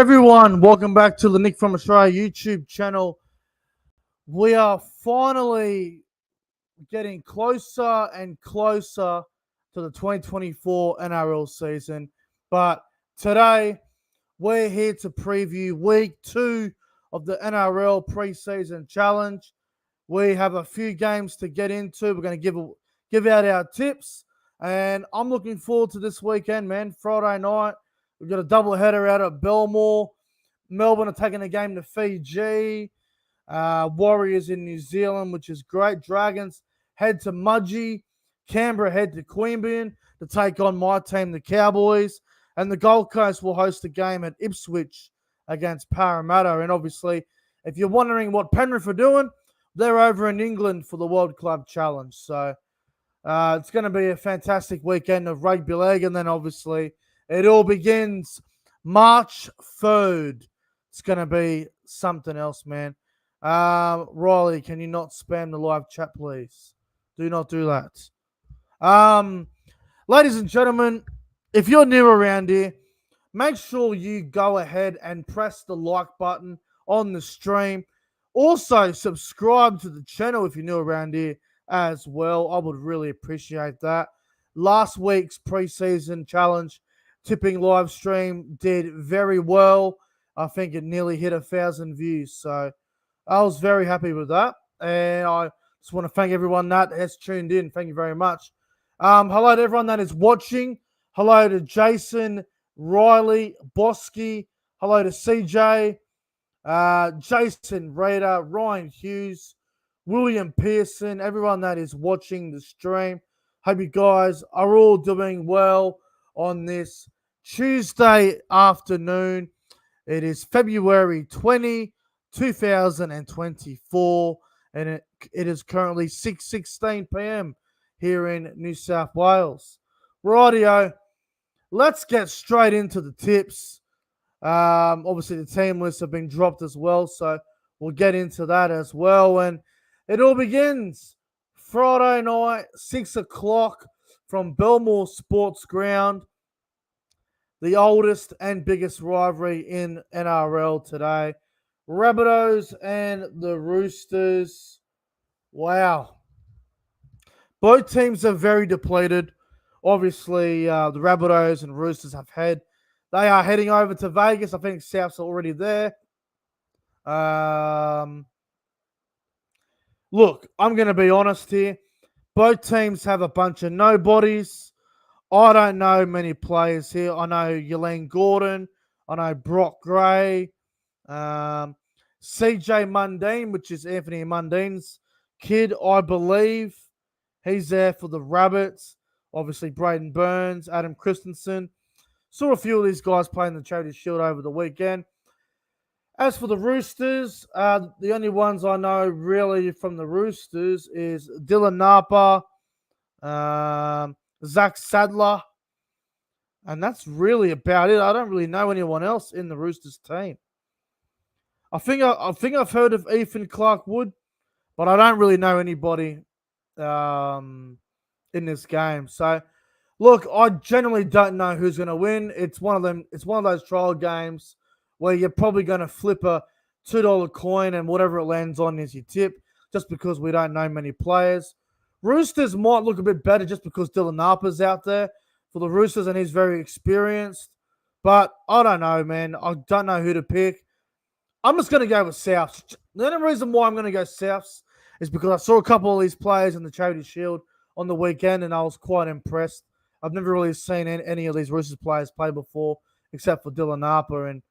everyone, welcome back to the Nick from Australia YouTube channel. We are finally getting closer and closer to the 2024 NRL season. But today, we're here to preview week 2 of the NRL preseason challenge. We have a few games to get into. We're going to give out our tips. And I'm looking forward to this weekend, man. Friday night. We've got a doubleheader out at Belmore. Melbourne are taking a game to Fiji. Warriors in New Zealand, which is great. Dragons head to Mudgee. Canberra head to Queanbeyan to take on my team, the Cowboys. And the Gold Coast will host a game at Ipswich against Parramatta. And obviously, if you're wondering what Penrith are doing, they're over in England for the World Club Challenge. So it's going to be a fantastic weekend of rugby league. And then obviously, it all begins March 3rd. It's going to be something else, man. Riley, can you not spam the live chat, please? Do not do that. Ladies and gentlemen, if you're new around here, make sure you go ahead and press the like button on the stream. Also, subscribe to the channel if you're new around here as well. I would really appreciate that. Last week's preseason challenge tipping live stream did very well. I think it nearly hit 1,000 views. So I was very happy with that. And I just want to thank everyone that has tuned in. Thank you very much. Hello to everyone that is watching. Hello to Jason, Riley, Bosky. Hello to CJ, Jason Rader, Ryan Hughes, William Pearson, everyone that is watching the stream. Hope you guys are all doing well on this Tuesday afternoon. It is February 20, 2024, and it is currently 6:16 p.m. here in New South Wales. Rightio, let's get straight into the tips. Obviously, the team lists have been dropped as well, so we'll get into that as well. And it all begins Friday night, 6 o'clock from Belmore Sports Ground. The oldest and biggest rivalry in NRL today. Rabbitohs and the Roosters. Wow. Both teams are very depleted. Obviously, the Rabbitohs and Roosters they are heading over to Vegas. I think South's already there. Look, I'm going to be honest here. Both teams have a bunch of nobodies. I don't know many players here. I know Yelene Gordon. I know Brock Gray. CJ Mundine, which is Anthony Mundine's kid, I believe. He's there for the Rabbits. Obviously, Braden Burns, Adam Christensen. Saw a few of these guys playing the Charity Shield over the weekend. As for the Roosters, the only ones I know really from the Roosters is Dylan Napa, Zach Sadler, and that's really about it. I don't really know anyone else in the Roosters team. I think I've heard of Ethan Clark-Wood, but I don't really know anybody in this game. So, look, I generally don't know who's going to win. It's one of them. It's one of those trial games where you're probably going to flip a $2 coin and whatever it lands on is your tip, just because we don't know many players. Roosters might look a bit better just because Dylan Napa's out there for the Roosters and he's very experienced. But I don't know, man. I don't know who to pick. I'm just going to go with Souths. The only reason why I'm going to go Souths is because I saw a couple of these players in the Charity Shield on the weekend and I was quite impressed. I've never really seen any of these Roosters players play before except for Dylan Napa and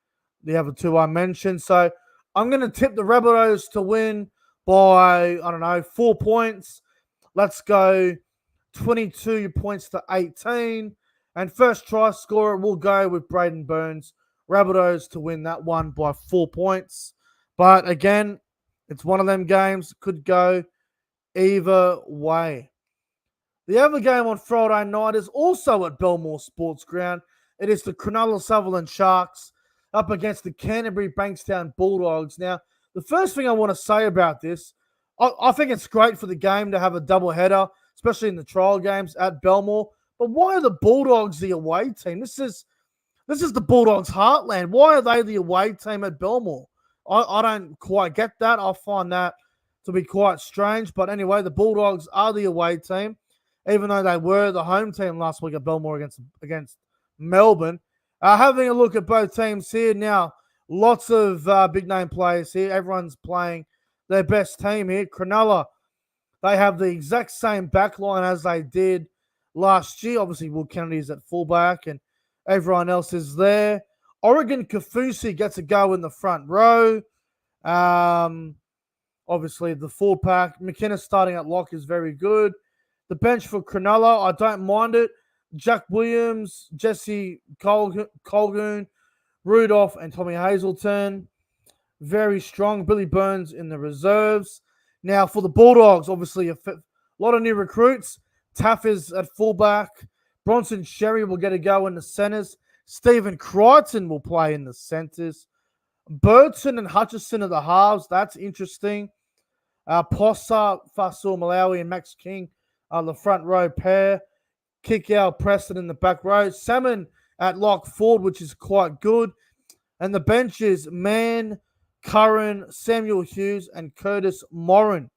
the other two I mentioned. So I'm going to tip the Rabbitohs to win by, 4 points. Let's go 22 points to 18. And first try scorer will go with Braden Burns. Rabbitohs to win that one by 4 points. But again, it's one of them games. Could go either way. The other game on Friday night is also at Belmore Sports Ground. It is the Cronulla Sutherland Sharks up against the Canterbury Bankstown Bulldogs. Now, the first thing I want to say about this, I think it's great for the game to have a doubleheader, especially in the trial games at Belmore. But why are the Bulldogs the away team? This is This is the Bulldogs' heartland. Why are they the away team at Belmore? I don't quite get that. I find that to be quite strange. But anyway, the Bulldogs are the away team, even though they were the home team last week at Belmore against Melbourne. Having a look at both teams here now, lots of big-name players here. Everyone's playing their best team here. Cronulla, they have the exact same backline as they did last year. Obviously, Will Kennedy's at fullback and everyone else is there. Oregon Kafusi gets a go in the front row. Obviously, the full pack. McKinnon starting at lock is very good. The bench for Cronulla, I don't mind it. Jack Williams, Jesse Colgoon, Rudolph, and Tommy Hazelton. Very strong. Billy Burns in the reserves. Now, for the Bulldogs, obviously, a lot of new recruits. Taff is at fullback. Bronson Sherry will get a go in the centers. Stephen Crichton will play in the centers. Burton and Hutchison at the halves. That's interesting. Possa, Fasul Malawi, and Max King are the front row pair. Kick-out Preston in the back row. Salmon at lock forward, which is quite good. And the benches, Mann, Curran, Samuel Hughes, and Curtis Morin.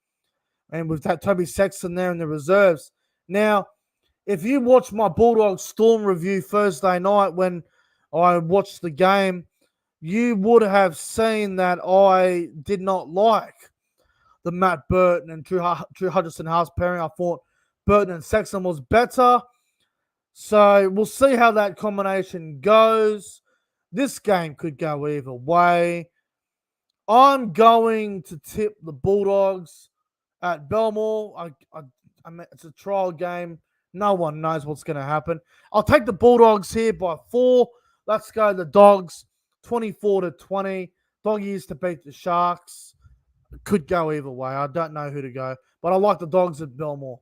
And we've got Toby Sexton there in the reserves. Now, if you watch my Bulldogs Storm review Thursday night when I watched the game, you would have seen that I did not like the Matt Burton and Drew Hutchison halves pairing. I thought Burton and Sexton was better. So we'll see how that combination goes. This game could go either way. I'm going to tip the Bulldogs at Belmore. It's a trial game. No one knows what's going to happen. I'll take the Bulldogs here by 4. Let's go the Dogs, 24-20. Doggies to beat the Sharks. Could go either way. I don't know who to go. But I like the Dogs at Belmore.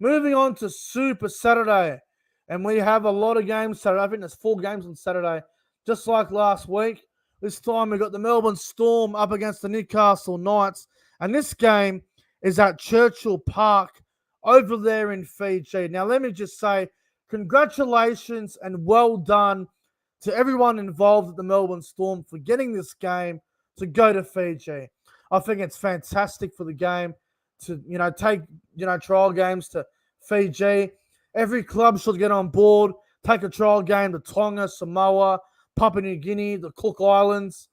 Moving on to Super Saturday. And we have a lot of games Saturday. I think there's 4 games on Saturday. Just like last week. This time we got the Melbourne Storm up against the Newcastle Knights. And this game is at Churchill Park over there in Fiji. Now, let me just say congratulations and well done to everyone involved at the Melbourne Storm for getting this game to go to Fiji. I think it's fantastic for the game to, take, trial games to Fiji. Every club should get on board, take a trial game to Tonga, Samoa, Papua New Guinea, the Cook Islands.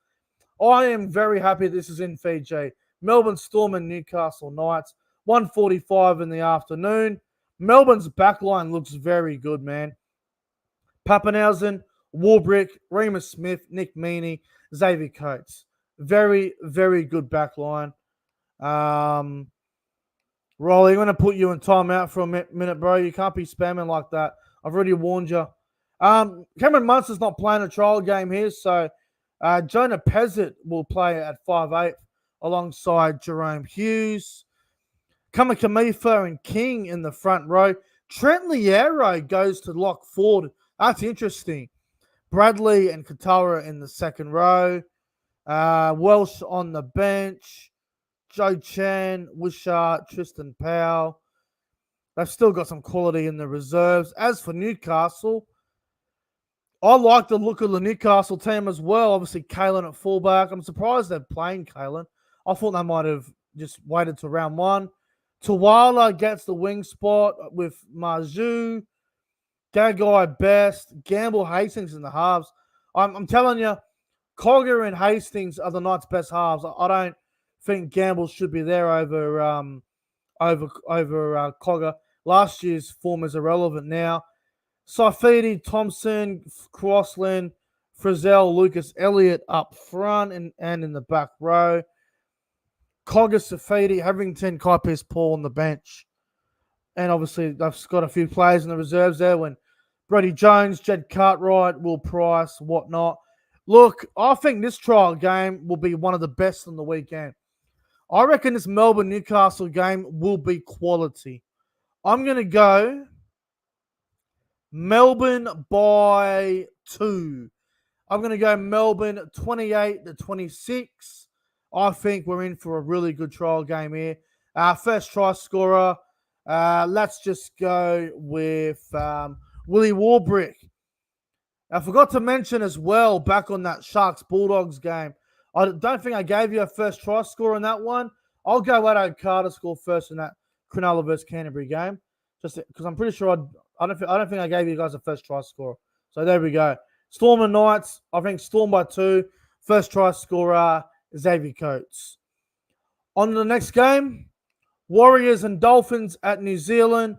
I am very happy this is in Fiji. Melbourne Storm and Newcastle Knights. 1:45 in the afternoon. Melbourne's backline looks very good, man. Pappenhausen, Warbrick, Remus Smith, Nick Meaney, Xavier Coates. Very, very good backline. Rolly, I'm going to put you in timeout for a minute, bro. You can't be spamming like that. I've already warned you. Cameron Munster's not playing a trial game here, so Jonah Pezzett will play at 5'8", alongside Jerome Hughes. Kamikamifa and King in the front row. Trent Liero goes to lock forward. That's interesting. Bradley and Katoa in the second row. Welsh on the bench. Joe Chan, Wishart, Tristan Powell. They've still got some quality in the reserves. As for Newcastle, I like the look of the Newcastle team as well. Obviously, Kalen at fullback. I'm surprised they're playing Kalen. I thought they might have just waited to round 1. Tuwala gets the wing spot with Marju, Gagai Best, Gamble Hastings in the halves. I'm telling you, Cogger and Hastings are the Knights' best halves. I don't think Gamble should be there over Cogger. Last year's form is irrelevant now. Saifidi, Thompson, Crossland, Frizzell, Lucas Elliott up front and in the back row. Cogger, Saifidi, Harrington, Kaipis, Paul on the bench. And obviously, they've got a few players in the reserves there when Brody Jones, Jed Cartwright, Will Price, whatnot. Look, I think this trial game will be one of the best on the weekend. I reckon this Melbourne-Newcastle game will be quality. I'm going to go Melbourne by 2. I'm going to go Melbourne 28-26. I think we're in for a really good trial game here. First try scorer, let's just go with Willie Warbrick. I forgot to mention as well, back on that Sharks-Bulldogs game, I don't think I gave you a first try score in that one. I'll go Addo Carter score first in that Cronulla versus Canterbury game, just because I'm pretty sure I don't think I gave you guys a first try score. So there we go. Storm and Knights, I think Storm by 2. First try scorer, Xavier Coates. On to the next game, Warriors and Dolphins at New Zealand.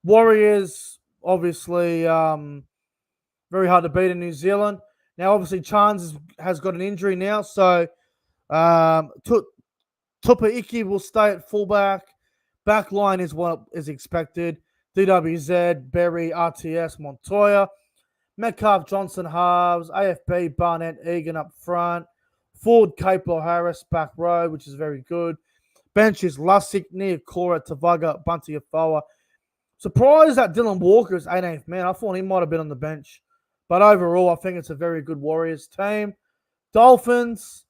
Warriors, obviously, very hard to beat in New Zealand. Now, obviously, Chance has got an injury now, so Tupaiki will stay at fullback. Back line is what is expected. DWZ, Berry, RTS, Montoya. Metcalf, Johnson, halves. AFB, Barnett, Egan up front. Ford, Capel, Harris, back row, which is very good. Bench is Lussick, Niokora, Tavaga, Bunty, Afoa. Surprised that Dylan Walker is 18th man. I thought he might have been on the bench. But overall, I think it's a very good Warriors team. Dolphins,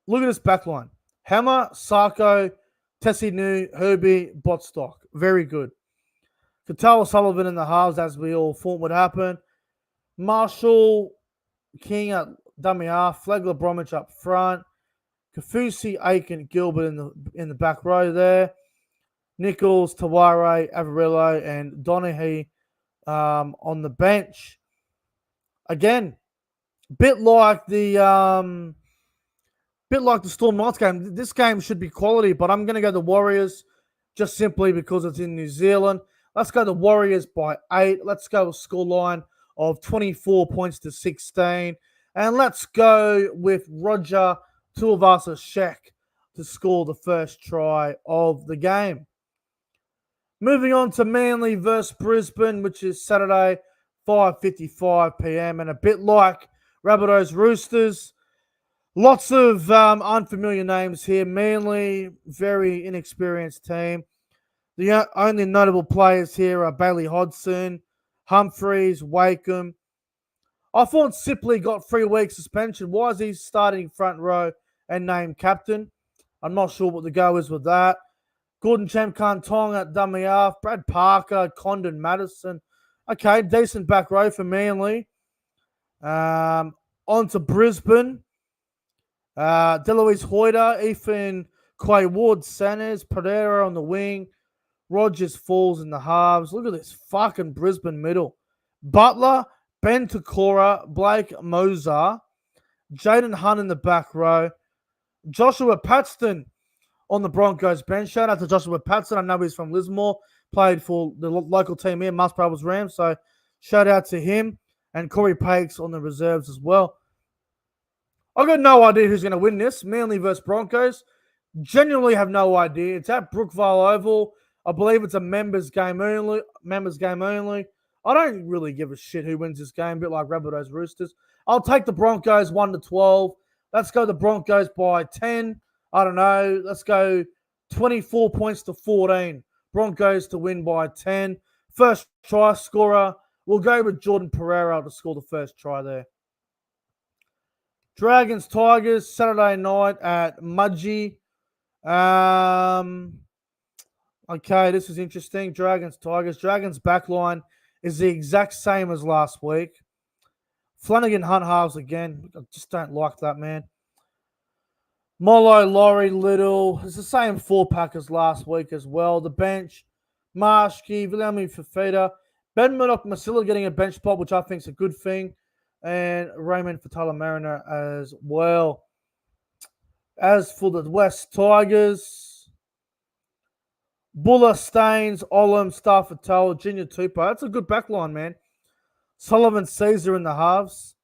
look at this backline. Hammer, Sarko, Tessie New, Herbie, Botstock. Very good. Katawa Sullivan in the halves, as we all thought would happen. Marshall, King at dummy half. Flegler, Bromwich up front. Kafusi, Aiken, Gilbert in the back row there. Nichols, Taware, Avarillo, and Donaghy on the bench. Again, bit like the Storm Knights game. This game should be quality, but I'm going to go the Warriors just simply because it's in New Zealand. Let's go the Warriors by 8. Let's go with a scoreline of 24 points to 16. And let's go with Roger Tuivasa-Sheck to score the first try of the game. Moving on to Manly versus Brisbane, which is Saturday, 5:55 p.m. And a bit like Rabbitohs Roosters, lots of unfamiliar names here. Manly, very inexperienced team. The only notable players here are Bailey Hodgson, Humphreys, Wakeham. I thought Sipley got 3 weeks suspension. Why is he starting front row and named captain? I'm not sure what the go is with that. Gordon Champ-Kantong at dummy half. Brad Parker, Condon Madison. Okay, decent back row for Manly. On to Brisbane. Deloise Hoyter, Ethan Quay Ward, Sanders, Pereira on the wing. Rogers Falls in the halves. Look at this fucking Brisbane middle. Butler, Ben Takora, Blake Moser, Jaden Hunt in the back row. Joshua Paxton on the Broncos bench. Shout out to Joshua Paxton. I know he's from Lismore. Played for the local team here, Mus Brothers Rams. So shout out to him. And Corey Pakes on the reserves as well. I've got no idea who's going to win this. Manly versus Broncos. Genuinely have no idea. It's at Brookvale Oval. I believe it's a members game only. I don't really give a shit who wins this game, a bit like Rabbitohs Roosters. I'll take the Broncos 1-12. Let's go the Broncos by 10. I don't know. Let's go 24 points to 14. Broncos to win by 10. First try scorer. We'll go with Jordan Pereira to score the first try there. Dragons Tigers Saturday night at Mudgee. Okay, this is interesting. Dragons Tigers. Dragons backline is the exact same as last week. Flanagan Hunt halves again. I just don't like that, man. Mollo, Laurie, Little. It's the same 4-pack as last week as well. The bench, Marshke, Viliami Fafita. Ben Murdoch, Masilla getting a bench spot, which I think is a good thing. And Raymond Fatala Mariner as well. As for the West Tigers, Buller, Staines, Olam, Stafford, Junior Tupou. That's a good backline, man. Sullivan, Caesar in the halves.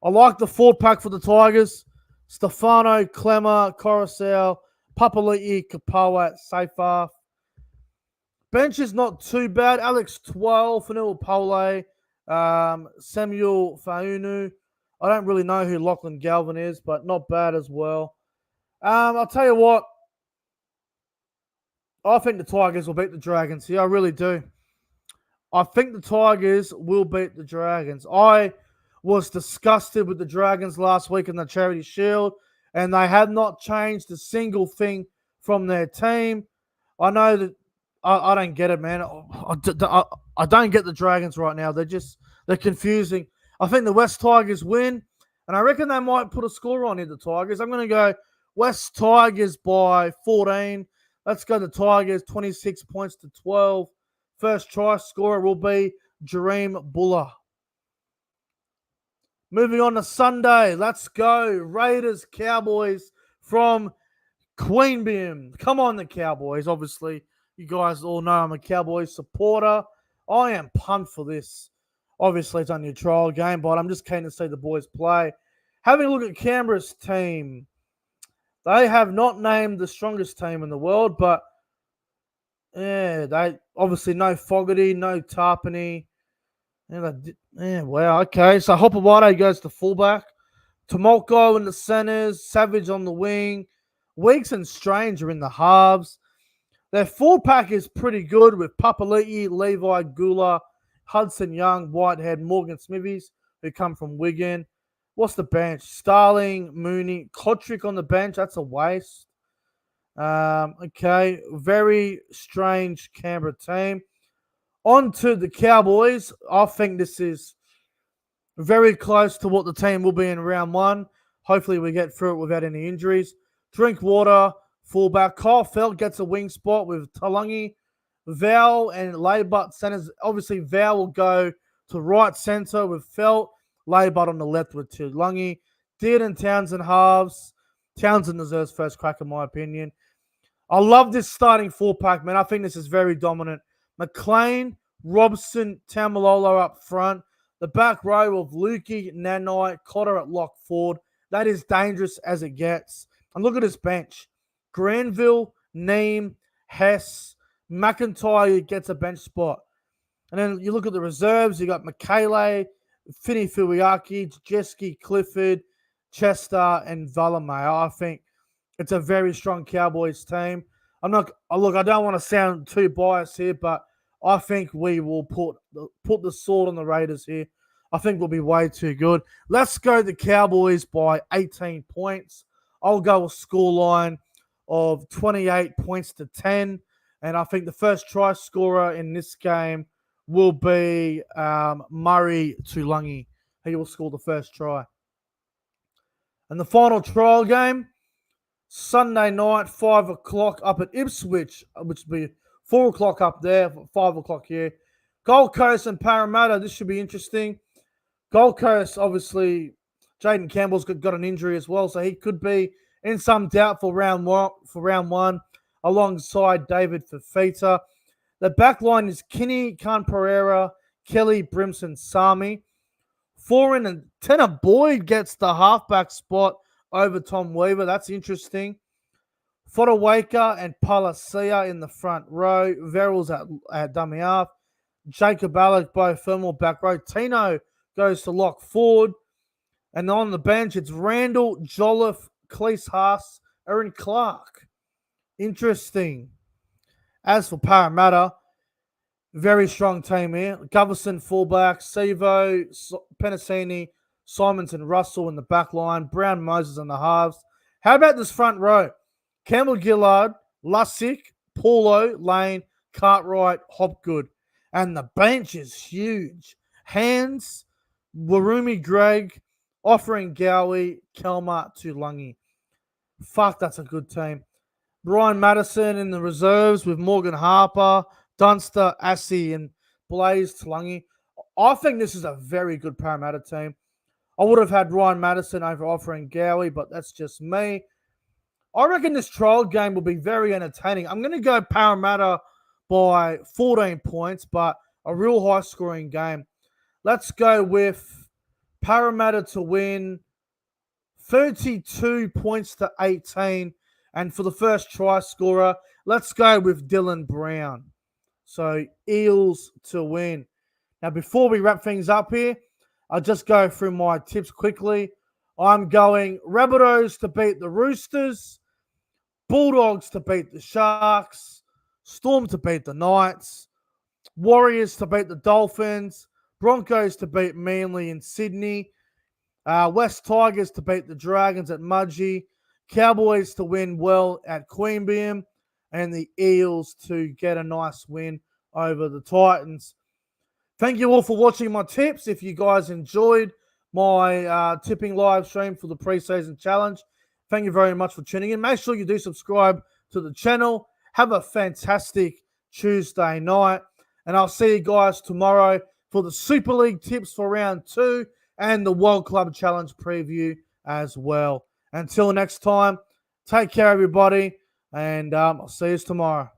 I like the 4-pack for the Tigers. Stefano, Clemmer, Coruscant, Papali'i, Kapawa at safe half. Bench is not too bad. Alex 12, Fanua Pole, Samuel Faunu. I don't really know who Lachlan Galvin is, but not bad as well. I'll tell you what. I think the Tigers will beat the Dragons here. I really do. I think the Tigers will beat the Dragons. I was disgusted with the Dragons last week in the Charity Shield, and they have not changed a single thing from their team. I know that I don't get it, man. I don't get the Dragons right now. They're confusing. I think the West Tigers win, and I reckon they might put a score on here, the Tigers. I'm going to go West Tigers by 14. Let's go the Tigers, 26 points to 12. First try scorer will be Jareem Buller. Moving on to Sunday, let's go Raiders Cowboys from Queanbeyan. Come on, the Cowboys. Obviously, you guys all know I'm a Cowboys supporter. I am pumped for this. Obviously, it's only a trial game, but I'm just keen to see the boys play. Having a look at Canberra's team, they have not named the strongest team in the world, but they obviously no Fogarty, no Tarpany. Wow, okay. So Hopewade goes to fullback. Tomoko in the centers, Savage on the wing. Weeks and Strange are in the halves. Their full pack is pretty good with Papali'i, Levi, Gula, Hudson Young, Whitehead, Morgan Smithies, who come from Wigan. What's the bench? Starling, Mooney, Kotrick on the bench. That's a waste. Okay, very strange Canberra team. On to the Cowboys. I think this is very close to what the team will be in round one. Hopefully we get through it without any injuries. Drinkwater, fullback. Kyle Felt gets a wing spot with Talangi, Val, and Laybutt centers. Obviously, Val will go to right centre with Felt. Laybutt on the left with Talangi. Dearden and Townsend halves. Townsend deserves first crack, in my opinion. I love this starting four-pack, man. I think this is very dominant. McLean, Robson, Tamalolo up front. The back row of Lukey, Nanai, Cotter at lock forward. That is dangerous as it gets. And look at this bench. Granville, Neem, Hess, McIntyre gets a bench spot. And then you look at the reserves. You got Michele, Finney Fuiaki, Jeske, Clifford, Chester, and Valamea. I think it's a very strong Cowboys team. I don't want to sound too biased here, but I think we will put the sword on the Raiders here. I think we'll be way too good. Let's go the Cowboys by 18 points. I'll go a scoreline of 28 points to 10. And I think the first try scorer in this game will be Murray Tulangi. He will score the first try. And the final trial game, Sunday night, 5 o'clock up at Ipswich, which will be 4 o'clock up there, 5 o'clock here. Gold Coast and Parramatta, this should be interesting. Gold Coast, obviously, Jaden Campbell's got an injury as well, so he could be in some doubt for round one, alongside David Fafita. The back line is Kinney, Khan Pereira, Kelly, Brimson, Sami. Foreign and Tanner Boyd gets the halfback spot over Tom Weaver. That's interesting. Fodawaker and Palacia in the front row. Verrills at dummy half. Jacob Alec, both thermal back row. Tino goes to lock forward. And on the bench, it's Randall, Jolliffe, Cleese Haas, Aaron Clark. Interesting. As for Parramatta, very strong team here. Govison fullback, Sevo, Penasini, Simonson, Russell in the back line, Brown, Moses in the halves. How about this front row? Campbell Gillard, Lussick, Paulo, Lane, Cartwright, Hopgood. And the bench is huge. Hands, Warumi Gregg, offering Gowie, Kelma, Tulangi. Fuck, that's a good team. Brian Madison in the reserves with Morgan Harper, Dunster, Assey, and Blaze Tulangi. I think this is a very good Parramatta team. I would have had Ryan Madison over offering Gowie, but that's just me. I reckon this trial game will be very entertaining. I'm going to go Parramatta by 14 points, but a real high-scoring game. Let's go with Parramatta to win 32 points to 18. And for the first try scorer, let's go with Dylan Brown. So, Eels to win. Now, before we wrap things up here, I'll just go through my tips quickly. I'm going Rabbitohs to beat the Roosters, Bulldogs to beat the Sharks, Storm to beat the Knights, Warriors to beat the Dolphins, Broncos to beat Manly in Sydney, West Tigers to beat the Dragons at Mudgee, Cowboys to win well at Queanbeyan, and the Eels to get a nice win over the Titans. Thank you all for watching my tips. If you guys enjoyed my tipping live stream for the preseason challenge, thank you very much for tuning in. Make sure you do subscribe to the channel. Have a fantastic Tuesday night. And I'll see you guys tomorrow for the Super League tips for round 2 and the World Club Challenge preview as well. Until next time, take care, everybody. And I'll see you tomorrow.